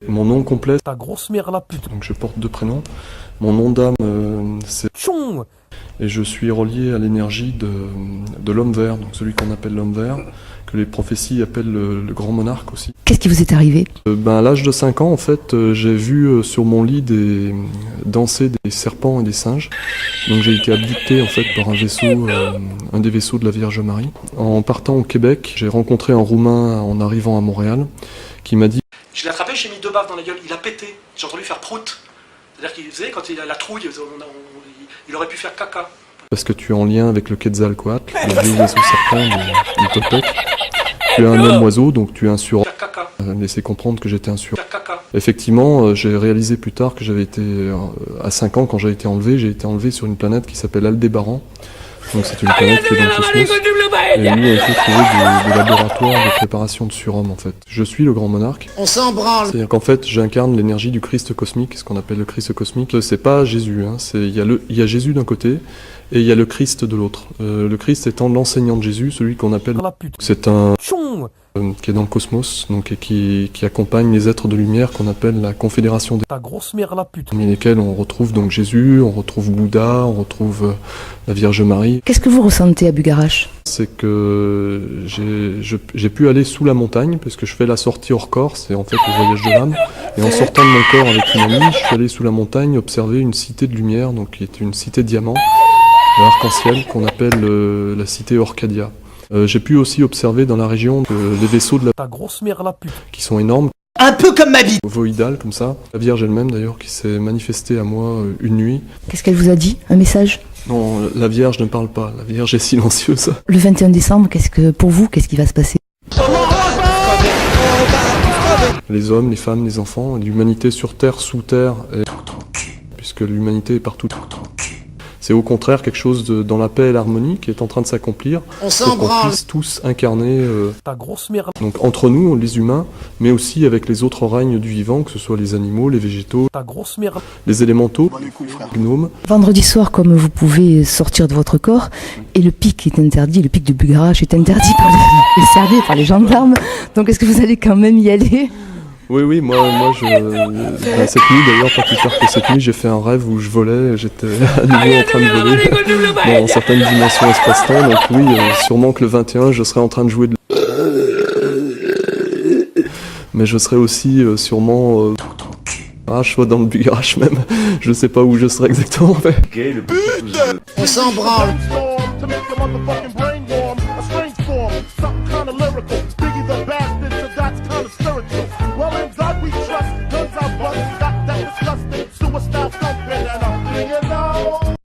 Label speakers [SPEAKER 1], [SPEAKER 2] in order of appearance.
[SPEAKER 1] Mon nom complet,
[SPEAKER 2] Ta grosse mère la pute.
[SPEAKER 1] donc je porte deux prénoms. Mon nom d'âme, c'est...
[SPEAKER 2] Tchon.
[SPEAKER 1] Et je suis relié à l'énergie de l'homme vert, donc celui qu'on appelle l'homme vert, que les prophéties appellent le grand monarque aussi.
[SPEAKER 3] Qu'est-ce qui vous est arrivé?
[SPEAKER 1] À l'âge de 5 ans, en fait, j'ai vu sur mon lit danser des serpents et des singes. Donc j'ai été abducté en fait par un vaisseau, un des vaisseaux de la Vierge Marie. En partant au Québec, j'ai rencontré un Roumain en arrivant à Montréal qui m'a dit...
[SPEAKER 4] Je l'ai attrapé, j'ai mis 2 baffes dans la gueule, il a pété. J'ai entendu faire prout. C'est-à-dire qu'il faisait, quand il a la trouille, il aurait pu faire caca.
[SPEAKER 1] Parce que tu es en lien avec le Quetzalcoatl, le vieux vaisseau serpent du Toltec. Tu es un homme oiseau, donc tu es un sur...
[SPEAKER 4] Faire caca.
[SPEAKER 1] Laissez comprendre que j'étais un sur...
[SPEAKER 4] Faire caca.
[SPEAKER 1] Effectivement, j'ai réalisé plus tard que j'avais été, à 5 ans, quand j'ai été enlevé sur une planète qui s'appelle Aldébaran. Donc c'est une planète qui est dans le cosmos. Et nous, on a été trouver des laboratoires de préparation de surhommes, en fait. Je suis le grand monarque.
[SPEAKER 5] On s'en branle.
[SPEAKER 1] C'est-à-dire qu'en fait, j'incarne l'énergie du Christ cosmique, ce qu'on appelle le Christ cosmique. C'est pas Jésus, hein. Il y a Jésus d'un côté, et il y a le Christ de l'autre. Le Christ étant l'enseignant de Jésus, celui qu'on appelle...
[SPEAKER 2] La pute.
[SPEAKER 1] C'est un...
[SPEAKER 2] Tchon.
[SPEAKER 1] qui est dans le cosmos, donc, et qui accompagne les êtres de lumière qu'on appelle la Confédération des...
[SPEAKER 2] Ta grosse mère la pute.
[SPEAKER 1] Parmi lesquels on retrouve donc Jésus, on retrouve Bouddha, on retrouve la Vierge Marie.
[SPEAKER 3] Qu'est-ce que vous ressentez à Bugarache?
[SPEAKER 1] C'est que j'ai pu aller sous la montagne, parce que je fais la sortie hors corps, c'est en fait le voyage de l'âme. Et en sortant de mon corps avec une amie, je suis allé sous la montagne observer une cité de lumière, donc qui est une cité diamant, arc-en-ciel, qu'on appelle la cité Orcadia. J'ai pu aussi observer dans la région les vaisseaux de
[SPEAKER 2] Ta grosse mère la pute.
[SPEAKER 1] qui sont énormes,
[SPEAKER 5] Un peu comme ma vie.
[SPEAKER 1] ovoïdales comme ça. La Vierge elle-même d'ailleurs qui s'est manifestée à moi une nuit.
[SPEAKER 3] Qu'est-ce qu'elle vous a dit? Un message?
[SPEAKER 1] Non, la Vierge ne parle pas, la Vierge est silencieuse.
[SPEAKER 3] Le 21 décembre, pour vous, qu'est-ce qui va se passer?
[SPEAKER 1] Les hommes, les femmes, les enfants, l'humanité sur Terre, sous Terre, puisque l'humanité est partout. C'est au contraire quelque chose dans la paix et l'harmonie qui est en train de s'accomplir.
[SPEAKER 5] On s'en
[SPEAKER 1] pour qu'on
[SPEAKER 5] branle.
[SPEAKER 1] puisse tous incarner,
[SPEAKER 2] Ta grosse mère.
[SPEAKER 1] donc entre nous, les humains, mais aussi avec les autres règnes du vivant, que ce soit les animaux, les végétaux,
[SPEAKER 2] Ta grosse mère.
[SPEAKER 1] les élémentaux, les gnomes.
[SPEAKER 3] Vendredi soir, comme vous pouvez sortir de votre corps, et le pic est interdit, le pic de Bugarache est interdit par les services, par les gendarmes. Donc est-ce que vous allez quand même y aller?
[SPEAKER 1] Oui, moi cette nuit d'ailleurs, pas plus tard que cette nuit, j'ai fait un rêve où je volais, j'étais à nouveau en train de voler dans certaines dimensions espace-temps, donc oui, sûrement que le 21, je serai en train de jouer de... Mais je serai aussi sûrement... soit dans le Bugarache même, je sais pas où je serai exactement, mais...
[SPEAKER 5] On s'en branle.
[SPEAKER 6] To make your motherfucking brain warm, a strange form, something kind of lyrical. Biggie the bastard, so that's kind of spiritual. Well, in God we trust, guns our bust, got that disgust.